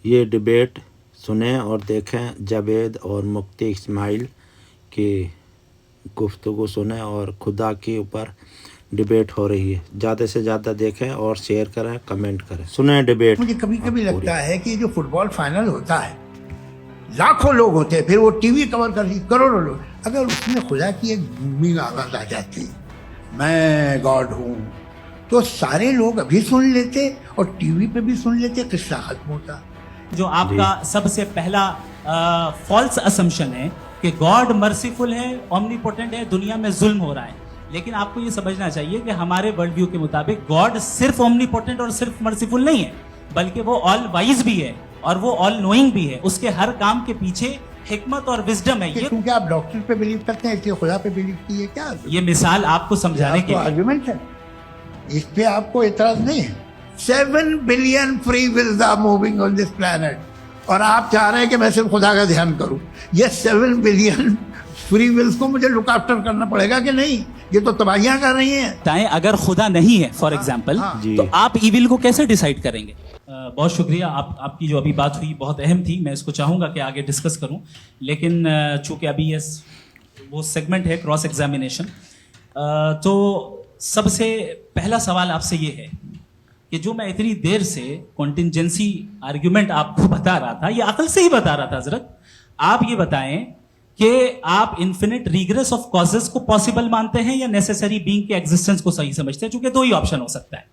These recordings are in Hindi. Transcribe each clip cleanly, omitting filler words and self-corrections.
ये डिबेट सुनें और देखें। जावेद और मुफ्ती इस्माइल की गुफ्तगू सुनें और खुदा के ऊपर डिबेट हो रही है। ज़्यादा से ज़्यादा देखें और शेयर करें, कमेंट करें, सुनें डिबेट। मुझे कभी कभी लगता है कि जो फुटबॉल फाइनल होता है, लाखों लोग होते हैं, फिर वो टीवी कवर कर रही करोड़ों लोग, अगर उसमें खुदा की एक गूंगी आवाज आ जाती, मैं गॉड हूँ, तो सारे लोग अभी सुन लेते और टीवी पे भी सुन लेते, किस्सा खत्म होता। जो आपका सबसे पहला फॉल्स असम्पशन है कि गॉड मर्सीफुल है, ओमनीपोटेंट है, दुनिया में जुल्म हो रहा है। लेकिन आपको ये समझना चाहिए कि हमारे वर्ल्ड व्यू के मुताबिक गॉड सिर्फ ओमनीपोटेंट और सिर्फ मर्सीफुल नहीं है, बल्कि वो ऑल वाइज भी है और वो ऑल नोइंग भी है। उसके हर काम के पीछे हिकमत और विजडम है। ये क्योंकि आप डॉक्टर पे बिलीव करते हैं, इसलिए खुदा पे बिलीव कीजिए। क्या ये मिसाल आपको समझाने के लिए आर्गुमेंट है, इस पे आपको एतराज नहीं है। 7 billion free wills are moving on this planet, और आप चाह रहे हैं कि मैं सिर्फ खुदा का ध्यान करूं। ये 7 बिलियन फ्री विल्स को मुझे लुक आफ्टर करना पड़ेगा कि नहीं? ये तो तबाहियां कर रही हैं। अगर खुदा नहीं है फॉर एग्जाम्पल, तो आप इविल को कैसे डिसाइड करेंगे? बहुत शुक्रिया। आपकी जो अभी बात हुई बहुत अहम थी, मैं इसको चाहूँगा कि आगे डिस्कस करूँ, लेकिन चूँकि अभी ये वो सेगमेंट है क्रॉस एग्जामिनेशन, तो सबसे पहला सवाल आपसे ये है कि जो मैं इतनी देर से कॉन्टिंजेंसी आर्ग्यूमेंट आपको बता रहा था, ये अकल से ही बता रहा था हजरत, आप ये बताएं कि आप इन्फिनिट रिग्रेस ऑफ कॉजेस को पॉसिबल मानते हैं या नेसेसरी बीइंग के एग्जिस्टेंस को सही समझते हैं? चूंकि 2 ही ऑप्शन हो सकता है,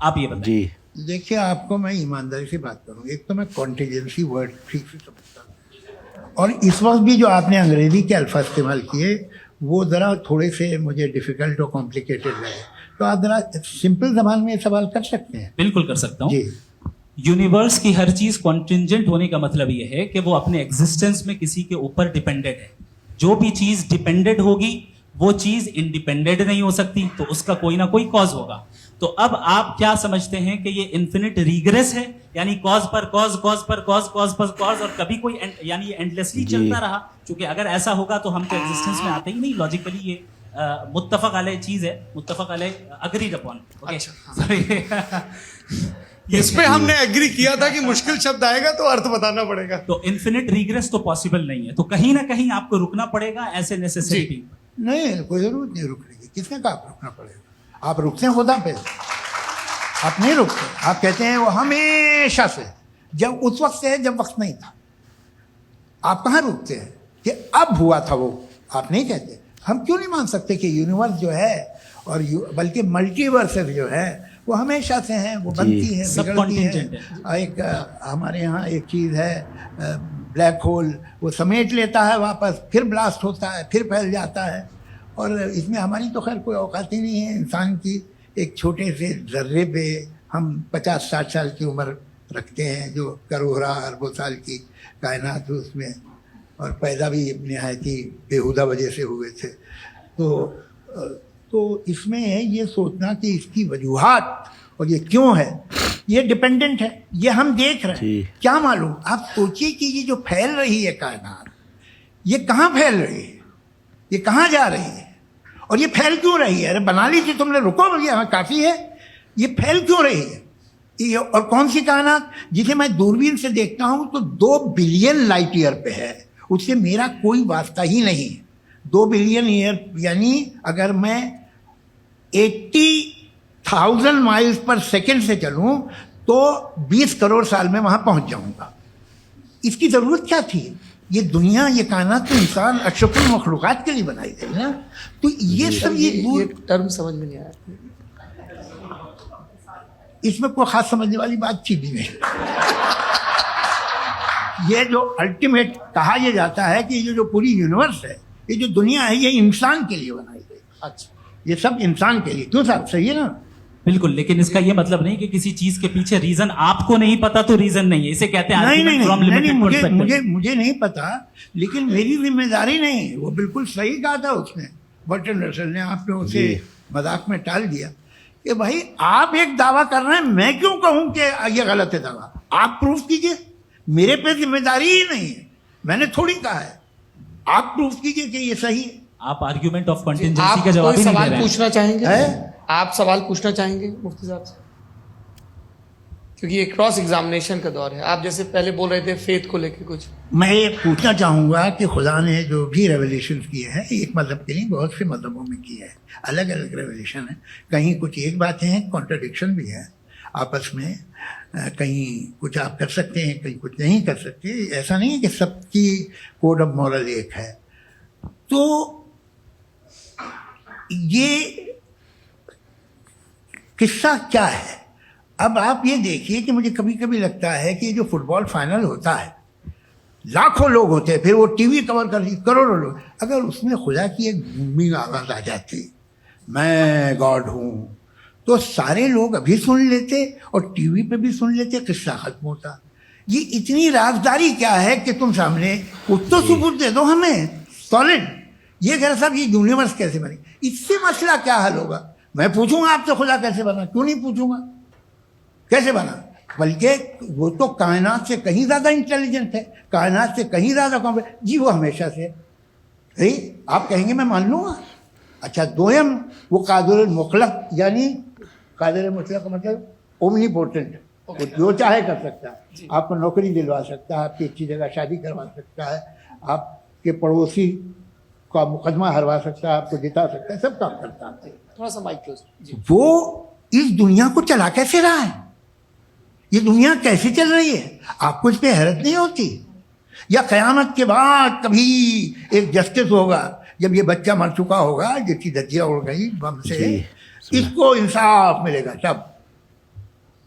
आप ये बताएं। जी देखिए, आपको मैं ईमानदारी से बात करूं, एक तो मैं कॉन्टिजेंसी वर्ड ठीक से समझता हूं, और इस वक्त भी जो आपने अंग्रेजी के अल्फाज इस्तेमाल किए वो ज़रा थोड़े से मुझे डिफ़िकल्ट और कॉम्प्लिकेटेड लगे, तो आप ज़रा सिंपल ज़बान में सवाल कर सकते हैं? बिल्कुल कर सकता हूँ जी। यूनिवर्स की हर चीज कॉन्टिंजेंट होने का मतलब यह है कि वो अपने एग्जिस्टेंस में किसी के ऊपर डिपेंडेंट है। जो भी चीज डिपेंडेंट होगी वो चीज इंडिपेंडेंट नहीं हो सकती, तो उसका कोई ना कोई कॉज होगा। तो अब आप क्या समझते हैं कि ये इन्फिनिट रिग्रेस है, यानी कॉज पर कॉज, कॉज पर कॉज, कॉज पर कॉज, और कभी कोई यानी ये एंडलेसली चलता रहा? क्योंकि अगर ऐसा होगा तो हम तो एग्जिस्टेंस में आते ही नहीं। लॉजिकली ये मुत्तफक अलैह चीज है, मुत्तफक अलैह अग्रीड अपॉन। इस पे हमने एग्री किया था कि मुश्किल शब्द आएगा तो अर्थ बताना पड़ेगा। तो इन्फिनिट रिग्रेस तो पॉसिबल नहीं है, तो कहीं ना कहीं आपको रुकना पड़ेगा ऐसे नेसेसिटी। नहीं, कोई जरूरत नहीं रुकने की। किसने कहा आप रुकना पड़ेगा? आप रुकते हैं खुदा पे, आप नहीं रुकते। आप कहते हैं वो हमेशा से, जब उस वक्त से है जब वक्त नहीं था। आप कहाँ रुकते हैं कि अब हुआ था वो? आप नहीं कहते। हम क्यों नहीं मान सकते कि यूनिवर्स जो है और बल्कि मल्टीवर्स जो है वो हमेशा से हैं, वो बनती है, बिगड़ती है। एक हमारे यहाँ एक चीज़ है, ब्लैक होल, वो समेट लेता है वापस, फिर ब्लास्ट होता है, फिर फैल जाता है। और इसमें हमारी तो खैर कोई औकात ही नहीं है इंसान की। एक छोटे से जर्रे पे हम 50-60 साल की उम्र रखते हैं, जो करोड़ों अरबों साल की कायनात है उसमें, और पैदा भी नहायत ही बेहुदा वजह से हुए थे। तो इसमें ये सोचना कि इसकी वजूहात और ये क्यों है, ये डिपेंडेंट है, ये हम देख रहे हैं। क्या मालूम? आप सोचिए कि ये जो फैल रही है कायनात, ये कहाँ फैल रही है, ये कहाँ जा रही है, और ये फैल क्यों रही है? अरे बना ली थी तुमने, रुको भैया, हमें काफ़ी है। ये फैल क्यों रही है? ये और कौन सी कायनात जिसे मैं दूरबीन से देखता हूँ तो 2 बिलियन लाइट ईयर पे है, उससे मेरा कोई वास्ता ही नहीं है। 2 बिलियन ईयर यानी अगर मैं 80,000 माइल्स पर सेकेंड से चलूं तो 20 करोड़ साल में वहां पहुंच जाऊंगा। इसकी जरूरत क्या थी? ये दुनिया, ये कायनात तो इंसान अशरफुल मखलूकात के लिए बनाई गई ना। तो ये सब ये टर्म समझ में नहीं आया, इसमें कोई खास समझने वाली बात थी भी नहीं। ये जो अल्टीमेट कहा यह जाता है कि ये जो पूरी यूनिवर्स है, ये जो दुनिया है, ये इंसान के लिए बनाई गई। अच्छा, ये सब इंसान के लिए। क्यों साहब, सही है ना? बिल्कुल, लेकिन इसका ये मतलब नहीं कि किसी चीज के पीछे रीजन आपको नहीं पता तो रीजन नहीं है, इसे कहते हैं नहीं, मुझे नहीं पता, लेकिन मेरी जिम्मेदारी नहीं। वो बिल्कुल सही कहा था उसने, बर्टन रसल ने। आपने उसे मजाक में टाल दिया कि भाई आप एक दावा कर रहे हैं, मैं क्यों कहूं कि ये गलत है दावा? आप प्रूफ कीजिए, मेरे पे जिम्मेदारी ही नहीं है, मैंने थोड़ी कहा है। आप प्रूफ कीजिए कि ये सही है। आप आर्ग्यूमेंट ऑफ कंटिंजेंसी का जवाब ही नहीं दे रहे हैं। पूछना चाहेंगे? आप सवाल पूछना चाहेंगे मुफ्ती साहब से? क्योंकि ये क्रॉस एग्जामिनेशन का दौर है। आप जैसे पहले बोल रहे थे फेथ को लेकर कुछ, मैं ये पूछना चाहूँगा कि खुदा ने जो भी रेवलेशन किए हैं, एक मज़हब के नहीं बहुत से मज़हबों में किए हैं, अलग अलग रेवलेशन है। कहीं कुछ एक बातें हैं, कॉन्ट्रडिक्शन भी है आपस में, कहीं कुछ आप कर सकते हैं, कहीं कुछ नहीं कर सकते। ऐसा नहीं है कि सबकी कोड ऑफ मॉरल एक है। तो ये किस्सा क्या है? अब आप ये देखिए कि मुझे कभी कभी लगता है कि जो फुटबॉल फाइनल होता है, लाखों लोग होते हैं, फिर वो टीवी कवर कर करोड़ों लोग, अगर उसमें खुदा की एक गूंगी आवाज़ आ जाती, मैं गॉड हूँ, तो सारे लोग अभी सुन लेते और टीवी पे भी सुन लेते, किस्सा खत्म होता। ये इतनी राजदारी क्या है कि तुम सामने कुछ तो सबूत दे दो हमें सॉलिड। ये कह रहा साहब ये यूनिवर्स कैसे बनी, इससे मसला क्या हल होगा? मैं पूछूंगा आपसे खुदा कैसे बना? क्यों नहीं पूछूंगा कैसे बना? बल्कि वो तो कायनात से कहीं ज़्यादा इंटेलिजेंट है, कायनात से कहीं ज़्यादा कॉम्प्लेक्स। जी वो हमेशा से है। आप कहेंगे मैं मान लूँगा। अच्छा, दोयम वो कादिर मुतलक, यानी कादिर मुतलक का मतलब ओमनीपोटेंट, वो जो चाहे कर सकता है। आपको नौकरी दिलवा सकता है, आपकी अच्छी जगह शादी करवा सकता है, आपके पड़ोसी का मुकदमा हरवा सकता है, आपको जिता सकता है, सब काम करता है। थोड़ा सा माइक क्लोज। वो इस दुनिया को चला कैसे रहा है? ये दुनिया कैसे चल रही है? आपको इस पर हैरत नहीं होती? या क़यामत के बाद कभी एक जस्टिस होगा, जब ये बच्चा मर चुका होगा जिसकी धज्जियाँ उड़ गई बम से, इसको इंसाफ मिलेगा तब।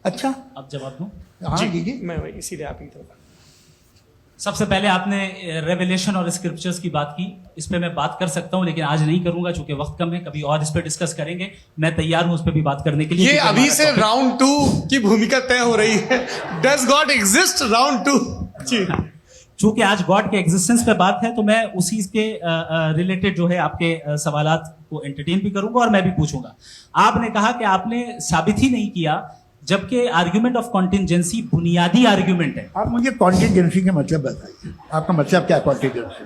अच्छा, अब जवाब दूं? हाँ दीजिए। मैं वही सीधे आप ही तरफ। सबसे पहले आपने रेवलेशन और स्क्रिप्चर्स की बात की, इस पे मैं बात कर सकता हूं लेकिन आज नहीं करूंगा चूंकि वक्त कम है, कभी और इस पे डिस्कस करेंगे। मैं तैयार हूं उस पे भी बात करने के लिए। ये क्योंकि अभी हमारा से topic- राउंड 2 की भूमिका तय हो रही है। डज गॉड एग्जिस्ट राउंड 2 जी। चूंकि आज गॉड के एग्जिस्टेंस पे बात है तो मैं उसी के रिलेटेड जो है आपके सवालात को एंटरटेन भी करूंगा और मैं भी पूछूंगा। आपने कहा कि आपने साबित ही नहीं किया, जबकि आर्ग्यूमेंट ऑफ कॉन्टिंजेंसी बुनियादी आर्ग्यूमेंट है। आप मुझे कॉन्टिजेंसी का मतलब बताइए, आपका मतलब क्या कॉन्टिजेंसी?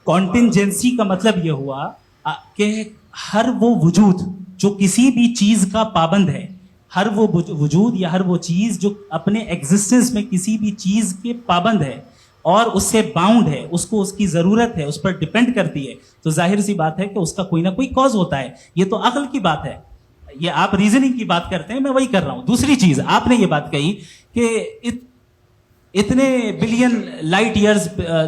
कॉन्टिंजेंसी का मतलब यह हुआ कि हर वो वजूद जो किसी भी चीज का पाबंद है, हर वो वजूद या हर वो चीज जो अपने एग्जिस्टेंस में किसी भी चीज के पाबंद है और उससे बाउंड है, उसको उसकी जरूरत है, उस पर डिपेंड करती है, तो जाहिर सी बात है कि उसका कोई ना कोई कॉज होता है। ये तो अक्ल की बात है। ये आप रीजनिंग की बात करते हैं, मैं वही कर रहा हूं। दूसरी चीज, आपने ये बात कही कि इतने बिलियन लाइट ईयर्स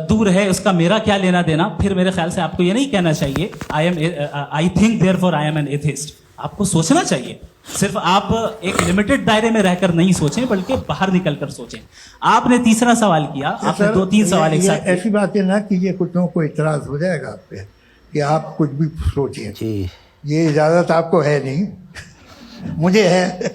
दूर है, उसका मेरा क्या लेना देना। फिर मेरे ख्याल से आपको ये नहीं कहना चाहिए I think therefore I am an atheist. आपको सोचना चाहिए। सिर्फ आप एक लिमिटेड दायरे में रहकर नहीं सोचें, बल्कि बाहर निकलकर सोचें। आपने तीसरा सवाल किया, आपने 2-3 सवाल एक साथ। ऐसी बातें ना कीजिए, कुत्तों को इतराज हो जाएगा आप पे कि आप कुछ भी सोचिए। जी, ये इजाजत आपको है नहीं, मुझे है।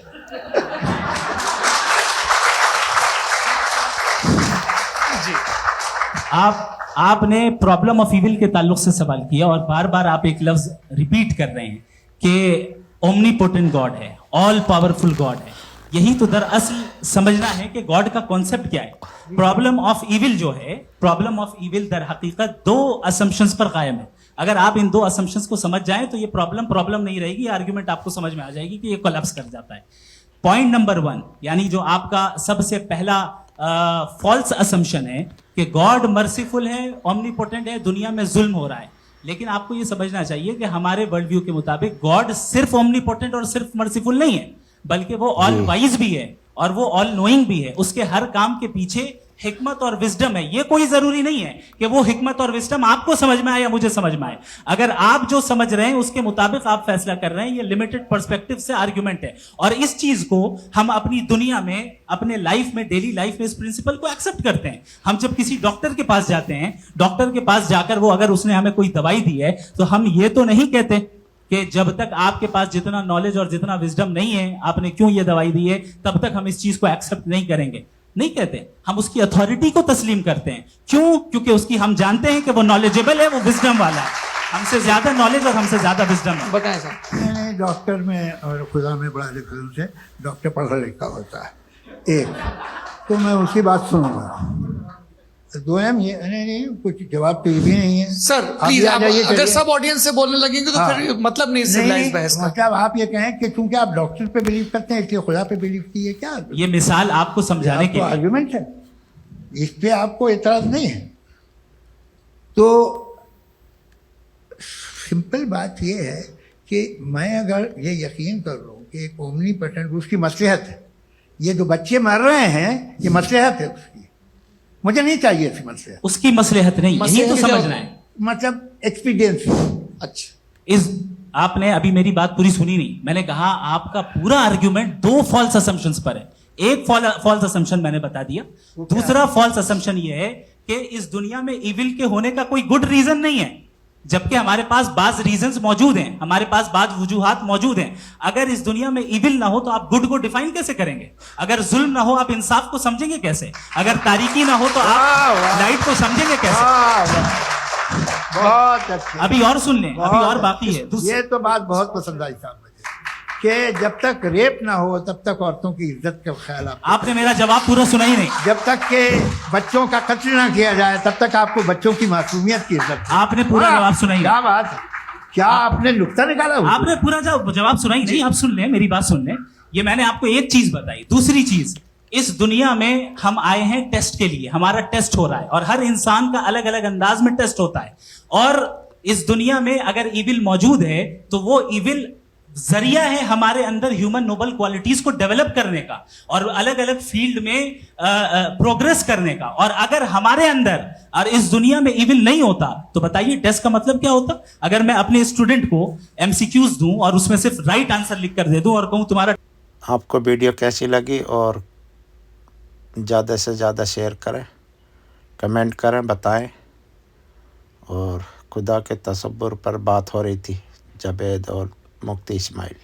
आपने प्रॉब्लम ऑफ इविल के ताल्लुक से सवाल किया और बार बार आप एक लफ्ज रिपीट कर रहे हैं कि ओमनीपोटेंट गॉड है, ऑल पावरफुल गॉड है। यही तो दरअसल समझना है कि गॉड का कॉन्सेप्ट क्या है। प्रॉब्लम ऑफ इविल जो है, प्रॉब्लम ऑफ इविल दर हकीकत 2 असम्पशंस पर कायम है। अगर आप इन 2 असम्पशंस को समझ जाएं तो ये प्रॉब्लम नहीं रहेगी, आर्ग्यूमेंट आपको समझ में आ जाएगी कि ये कोलैप्स कर जाता है। पॉइंट नंबर 1, यानी जो आपका सबसे पहला फॉल्स असम्पशन है कि गॉड मर्सीफुल है, ओमनीपोटेंट है, दुनिया में जुल्म हो रहा है। लेकिन आपको ये समझना चाहिए कि हमारे वर्ल्ड व्यू के मुताबिक गॉड सिर्फ ओमनीपोटेंट और सिर्फ मर्सीफुल नहीं है, बल्कि वो ऑल वाइज भी है और वो ऑल नोइंग भी है। उसके हर काम के पीछे हिकमत और विजडम है। ये कोई जरूरी नहीं है कि वो हिकमत और विजडम आपको समझ में आए या मुझे समझ में आए। अगर आप जो समझ रहे हैं उसके मुताबिक आप फैसला कर रहे हैं, ये लिमिटेड पर्सपेक्टिव से आर्गुमेंट है। और इस चीज को हम अपनी दुनिया में, अपने लाइफ में, डेली लाइफ में इस प्रिंसिपल को एक्सेप्ट करते हैं। हम जब किसी डॉक्टर के पास जाते हैं, डॉक्टर के पास जाकर वो अगर उसने हमें कोई दवाई दी है तो हम ये तो नहीं कहते कि जब तक आपके पास जितना नॉलेज और जितना विजडम नहीं है, आपने क्यों ये दवाई दी है, तब तक हम इस चीज को एक्सेप्ट नहीं करेंगे। नहीं कहते, हम उसकी अथॉरिटी को तस्लीम करते हैं। क्यों? क्योंकि उसकी हम जानते हैं कि वो नॉलेजेबल है, वो विजडम वाला है, हमसे ज्यादा नॉलेज और हमसे ज्यादा विजडम है। बताएं सर। मैंने डॉक्टर में और खुदा में बड़ा लिखा से डॉक्टर पढ़ा लिखा होता है एक, तो मैं उसकी बात सुनूंगा। दो एम ये नहीं कुछ जवाब तो ये भी नहीं है सर आप प्लीज ये आ आप जाइए, अगर चलिए। सब ऑडियंस से बोलने लगेंगे तो हाँ। फिर मतलब नहीं नहीं, सिविलाइज बहस का। मतलब आप ये कहें कि चूंकि आप डॉक्टर पे बिलीव करते हैं इसलिए खुदा पे बिलीव कीजिए क्या ये मिसाल आपको समझाने के आपको लिए आर्गुमेंट है, इस पे आपको एतराज नहीं है। तो सिंपल बात ये है कि मैं अगर ये यकीन कर लूँ कि एक ओमनी पेटेंट उसकी मसलहत है, ये जो बच्चे मर रहे हैं ये मसलहत है उसकी, मुझे नहीं चाहिए थी मसलहत, उसकी मसलहत नहीं, यही तो मसलहत क्या समझना है। मतलब एक्सपीडियंसी। अच्छा इस आपने अभी मेरी बात पूरी सुनी नहीं। मैंने कहा आपका पूरा आर्ग्यूमेंट दो फॉल्स असम्पशंस पर है। एक फॉल्स असम्पशन मैंने बता दिया, दूसरा फॉल्स असम्पशन ये है कि इस दुनिया में इविल के होने का कोई गुड रीजन नहीं है, जबकि हमारे पास बाज रीजंस मौजूद हैं, हमारे पास बाज वजूहात मौजूद हैं। अगर इस दुनिया में इविल ना हो तो आप गुड को डिफाइन कैसे करेंगे? अगर जुल्म ना हो आप इंसाफ को समझेंगे कैसे? अगर तारीकी ना हो तो आप लाइट को समझेंगे कैसे? बहुत अच्छे। अभी और सुन लें, अभी और बाकी है। ये तो बात बहुत पसंद आई साहब मुझे कि जब तक रेप ना हो तब तक औरतों की इज्जत का ख्याल आपने मेरा जवाब पूरा सुना ही नहीं। जब तक के बच्चों का कत्ल ना किया जाए तब तक आपको बच्चों की मासूमियत की इज्जत है। आपने पूरा जवाब सुना ही नहीं। क्या बात है, क्या आपने नुक्ता निकाला हुआ? आपने पूरा जवाब सुना ही नहीं। आप सुन लें, मेरी बात सुन लें। ये मैंने आपको एक चीज बताई। दूसरी चीज, इस दुनिया में हम आए हैं टेस्ट के लिए, हमारा टेस्ट हो रहा है और हर इंसान का अलग अलग अंदाज में टेस्ट होता है। और इस दुनिया में अगर इविल मौजूद है तो वो इविल जरिया है हमारे अंदर ह्यूमन नोबल क्वालिटीज को डेवलप करने का और अलग अलग फील्ड में प्रोग्रेस करने का। और अगर हमारे अंदर और इस दुनिया में इविल नहीं होता तो बताइए टेस्ट का मतलब क्या होता? अगर मैं अपने स्टूडेंट को एमसीक्यूज दूं और उसमें सिर्फ राइट आंसर लिख कर दे दूं और कहूं तुम्हारा। आपको वीडियो कैसी लगी और ज़्यादा से ज़्यादा शेयर करें, कमेंट करें, बताएं। और खुदा के तसव्वुर पर बात हो रही थी, जावेद और मुफ्ती इस्माइल।